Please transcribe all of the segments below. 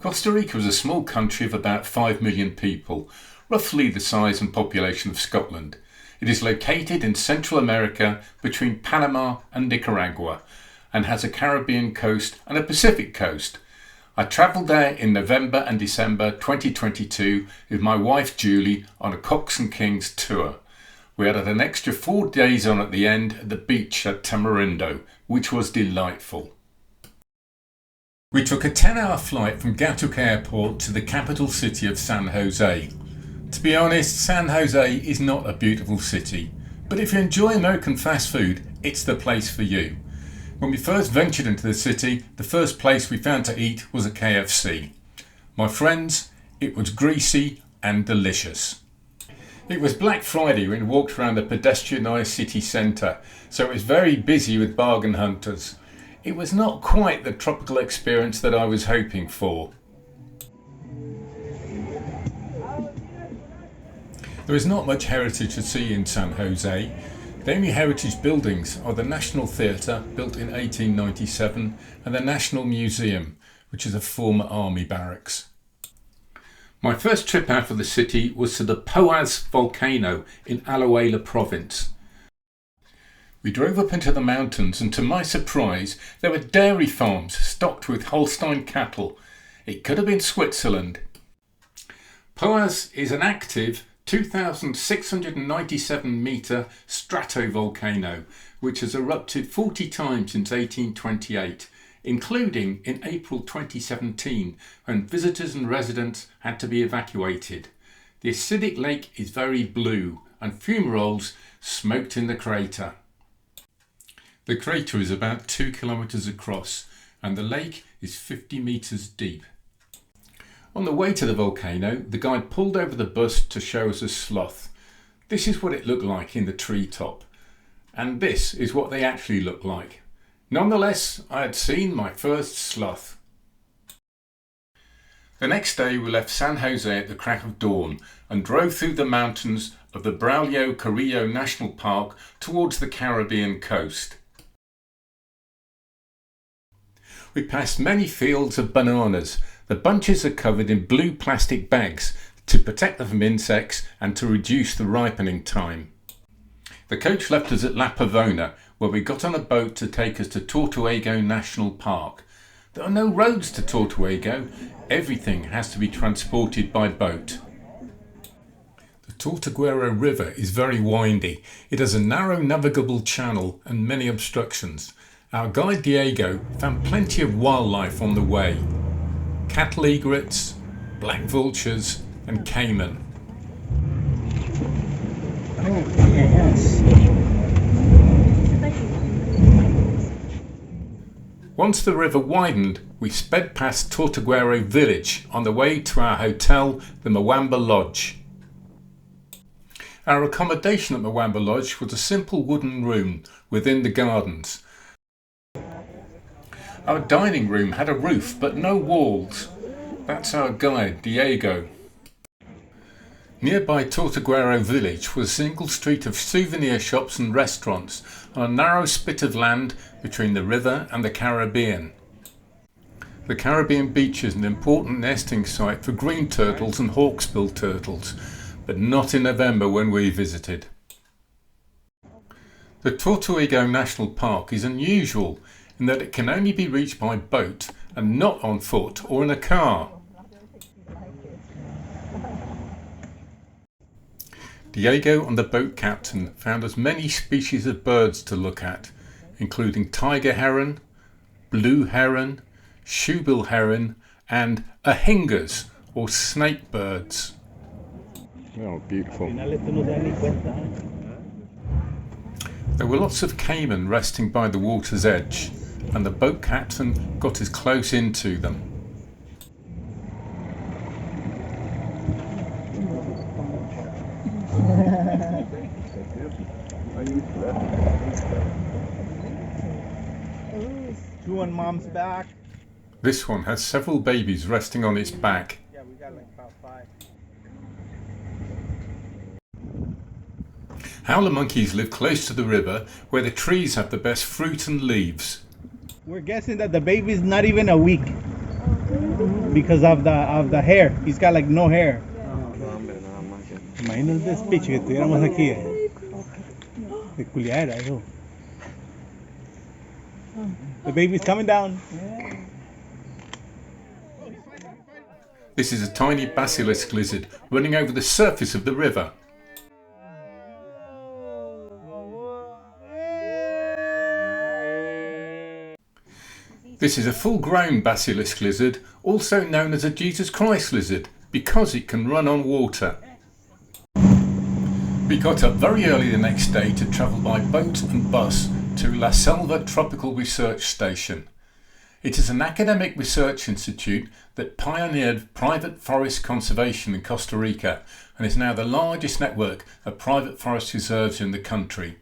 Costa Rica is a small country of about 5 million people, roughly the size and population of Scotland. It is located in Central America between Panama and Nicaragua and has a Caribbean coast and a Pacific coast. I travelled there in November and December 2022 with my wife Julie on a Cox and Kings tour. We had an extra 4 days on at the end at the beach at Tamarindo, which was delightful. We took a 10-hour flight from Gatwick Airport to the capital city of San Jose. To be honest, San Jose is not a beautiful city, but if you enjoy American fast food, it's the place for you. When we first ventured into the city, the first place we found to eat was a KFC. My friends, it was greasy and delicious. It was Black Friday when we walked around the pedestrianised city centre, so it was very busy with bargain hunters. It was not quite the tropical experience that I was hoping for. There is not much heritage to see in San Jose. The only heritage buildings are the National Theatre, built in 1897, and the National Museum, which is a former army barracks. My first trip out of the city was to the Poás volcano in Alajuela province. We drove up into the mountains and to my surprise there were dairy farms stocked with Holstein cattle. It could have been Switzerland. Poás is an active 2,697 metre stratovolcano which has erupted 40 times since 1828, including in April 2017 when visitors and residents had to be evacuated. The acidic lake is very blue and fumaroles smoked in the crater. The crater is about 2 kilometres across and the lake is 50 metres deep. On the way to the volcano, the guide pulled over the bus to show us a sloth. This is what it looked like in the treetop, and this is what they actually look like. Nonetheless, I had seen my first sloth. The next day we left San Jose at the crack of dawn and drove through the mountains of the Braulio Carrillo National Park towards the Caribbean coast. We passed many fields of bananas. The bunches are covered in blue plastic bags to protect them from insects and to reduce the ripening time. The coach left us at La Pavona, where we got on a boat to take us to Tortuguero National Park. There are no roads to Tortuguero. Everything has to be transported by boat. The Tortuguero River is very windy. It has a narrow navigable channel and many obstructions. Our guide Diego found plenty of wildlife on the way. Cattle egrets, black vultures and caiman. Oh, yes. Once the river widened, we sped past Tortuguero village on the way to our hotel, the Mwamba Lodge. Our accommodation at Mwamba Lodge was a simple wooden room within the gardens. Our dining room had a roof but no walls. That's our guide, Diego. Nearby Tortuguero village was a single street of souvenir shops and restaurants on a narrow spit of land between the river and the Caribbean. The Caribbean beach is an important nesting site for green turtles and hawksbill turtles, but not in November when we visited. The Tortuguero National Park is unusual in that it can only be reached by boat and not on foot or in a car. Diego and the boat captain found us many species of birds to look at, including tiger heron, blue heron, shoebill heron and ahingas or snake birds. Oh, beautiful. There were lots of caiman resting by the water's edge, and the boat captain got as close into them. Two on mom's back. This one has several babies resting on its back. Yeah, we got like about 5. Howler monkeys live close to the river where the trees have the best fruit and leaves. We're guessing that the baby's not even a week. because of the hair. He's got like no hair. Imagínate este speech que tuviéramos aquí. De culiada, eso. The baby's coming down. This is a tiny basilisk lizard running over the surface of the river. This is a full-grown basilisk lizard, also known as a Jesus Christ lizard, because it can run on water. We got up very early the next day to travel by boat and bus to La Selva Tropical Research Station. It is an academic research institute that pioneered private forest conservation in Costa Rica and is now the largest network of private forest reserves in the country.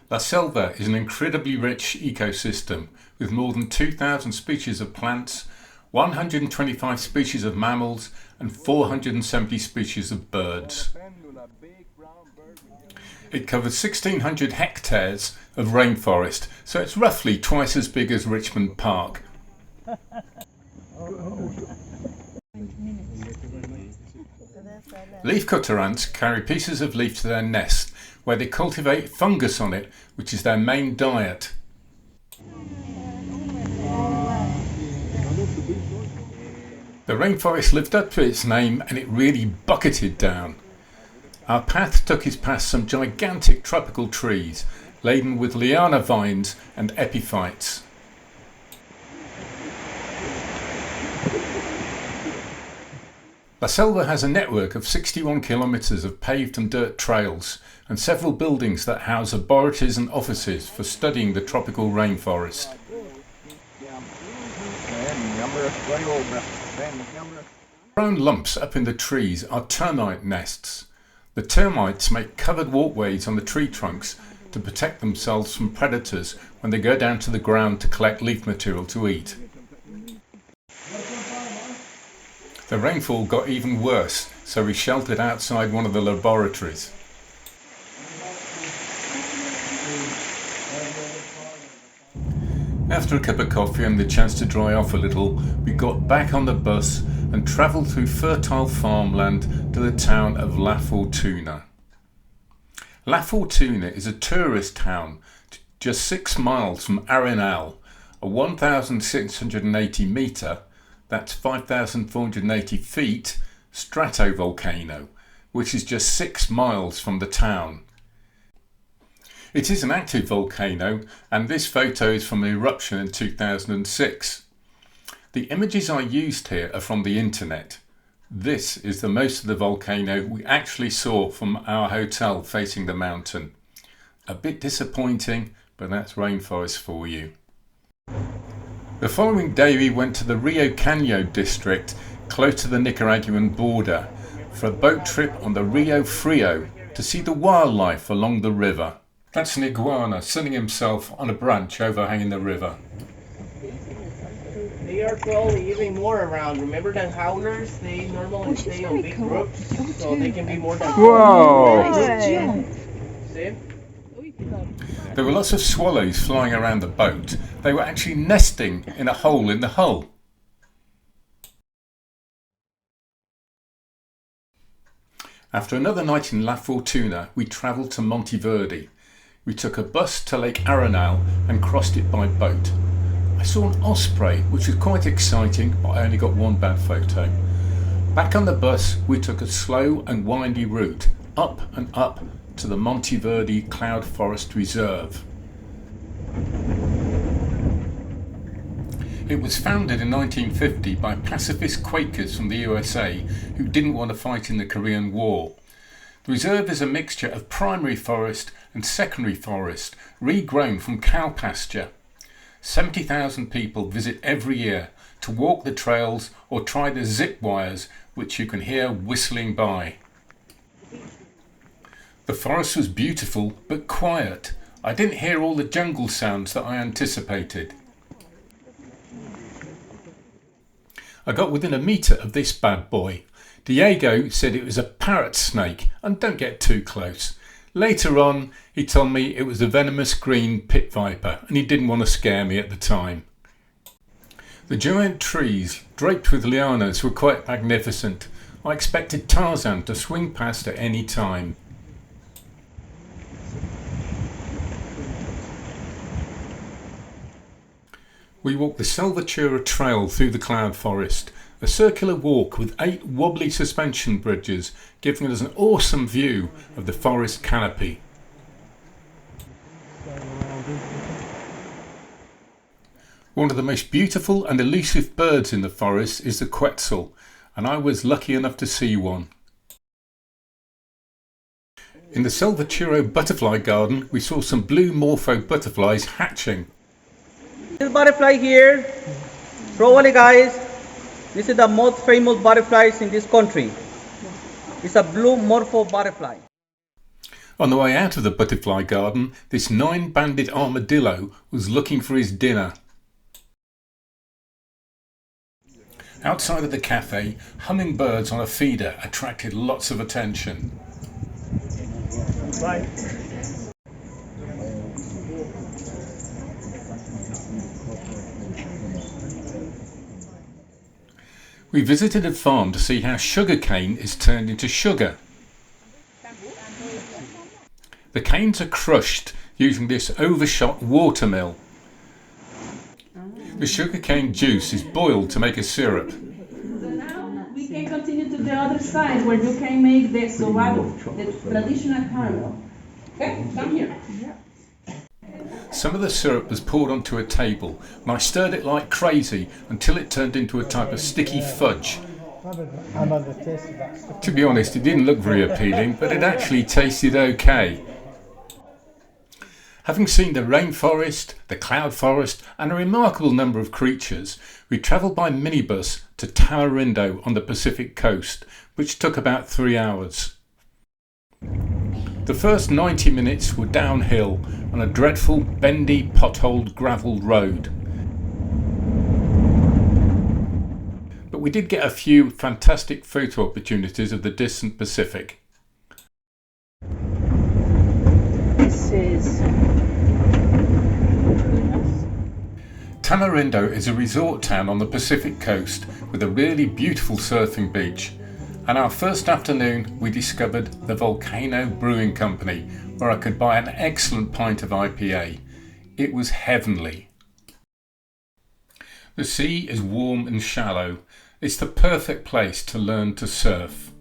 La Selva is an incredibly rich ecosystem with more than 2,000 species of plants, 125 species of mammals and 470 species of birds. It covers 1,600 hectares of rainforest, so it's roughly twice as big as Richmond Park. Leafcutter ants carry pieces of leaf to their nest, where they cultivate fungus on it, which is their main diet. The rainforest lived up to its name and it really bucketed down. Our path took us past some gigantic tropical trees, laden with liana vines and epiphytes. La Selva has a network of 61 kilometres of paved and dirt trails and several buildings that house laboratories and offices for studying the tropical rainforest. Brown lumps up in the trees are termite nests. The termites make covered walkways on the tree trunks to protect themselves from predators when they go down to the ground to collect leaf material to eat. The rainfall got even worse, so we sheltered outside one of the laboratories. After a cup of coffee and the chance to dry off a little, we got back on the bus and travelled through fertile farmland to the town of La Fortuna. La Fortuna is a tourist town just 6 miles from Arenal, a 1,680 metre, that's 5,480 feet, stratovolcano, which is just 6 miles from the town. It is an active volcano, and this photo is from an eruption in 2006. The images I used here are from the internet. This is the most of the volcano we actually saw from our hotel facing the mountain. A bit disappointing, but that's rainforest for you. The following day we went to the Rio Caño district, close to the Nicaraguan border, for a boat trip on the Rio Frio to see the wildlife along the river. That's an iguana sunning himself on a branch overhanging the river. They are probably even more around. Remember the howlers? They normally stay in big groups, so they can be more than... Whoa! See? There were lots of swallows flying around the boat. They were actually nesting in a hole in the hull. After another night in La Fortuna, we travelled to Monteverde. We took a bus to Lake Arenal and crossed it by boat. I saw an osprey, which was quite exciting, but I only got one bad photo. Back on the bus, we took a slow and windy route, up and up to the Monteverde Cloud Forest Reserve. It was founded in 1950 by pacifist Quakers from the USA who didn't want to fight in the Korean War. The reserve is a mixture of primary forest and secondary forest, regrown from cow pasture. 70,000 people visit every year to walk the trails or try the zip wires, which you can hear whistling by. The forest was beautiful but quiet. I didn't hear all the jungle sounds that I anticipated. I got within a metre of this bad boy. Diego said it was a parrot snake, and don't get too close. Later on, he told me it was a venomous green pit viper, and he didn't want to scare me at the time. The giant trees, draped with lianas, were quite magnificent. I expected Tarzan to swing past at any time. We walked the Salvatierra Trail through the cloud forest, a circular walk with 8 wobbly suspension bridges, giving us an awesome view of the forest canopy. One of the most beautiful and elusive birds in the forest is the quetzal, and I was lucky enough to see one. In the Salvatierra Butterfly Garden, we saw some blue morpho butterflies hatching. This butterfly here, probably guys, this is the most famous butterflies in this country. It's a blue morpho butterfly. On the way out of the butterfly garden, this 9-banded armadillo was looking for his dinner. Outside of the cafe, hummingbirds on a feeder attracted lots of attention. Bye. We visited a farm to see how sugarcane is turned into sugar. The canes are crushed using this overshot water mill. The sugarcane juice is boiled to make a syrup. So now we can continue to the other side where you can make the sobado, the traditional caramel. Okay, come here. Some of the syrup was poured onto a table and I stirred it like crazy until it turned into a type of sticky fudge. To be honest, it didn't look very appealing, but it actually tasted okay. Having seen the rainforest, the cloud forest and a remarkable number of creatures, we travelled by minibus to Tamarindo on the Pacific coast, which took about 3 hours. The first 90 minutes were downhill on a dreadful, bendy, potholed gravel road. But we did get a few fantastic photo opportunities of the distant Pacific. This is Tamarindo is a resort town on the Pacific coast with a really beautiful surfing beach. And our first afternoon we discovered the Volcano Brewing Company, where I could buy an excellent pint of IPA. It was heavenly. The sea is warm and shallow. It's the perfect place to learn to surf.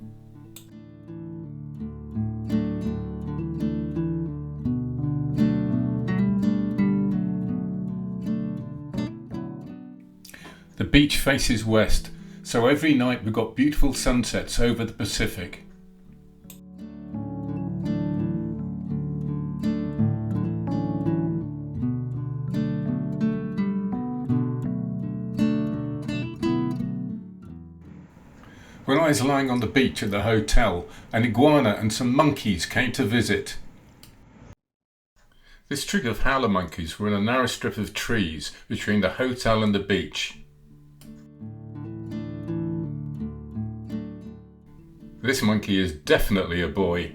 The beach faces west, so every night we've got beautiful sunsets over the Pacific. When I was lying on the beach at the hotel, an iguana and some monkeys came to visit. This trig of howler monkeys were in a narrow strip of trees between the hotel and the beach. This monkey is definitely a boy.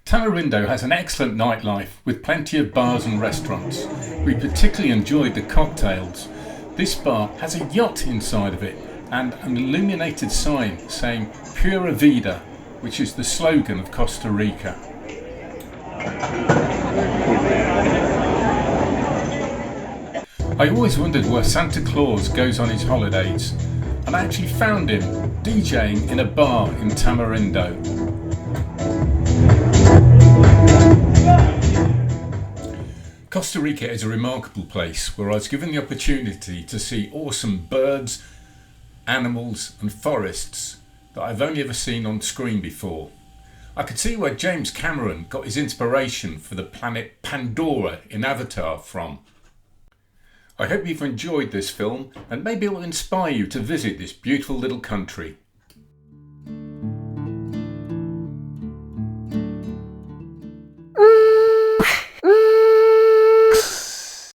Tamarindo has an excellent nightlife with plenty of bars and restaurants. We particularly enjoyed the cocktails. This bar has a yacht inside of it and an illuminated sign saying Pura Vida, which is the slogan of Costa Rica. I always wondered where Santa Claus goes on his holidays, and I actually found him DJing in a bar in Tamarindo. Costa Rica is a remarkable place where I was given the opportunity to see awesome birds, animals and forests that I've only ever seen on screen before. I could see where James Cameron got his inspiration for the planet Pandora in Avatar from. I hope you've enjoyed this film and maybe it will inspire you to visit this beautiful little country.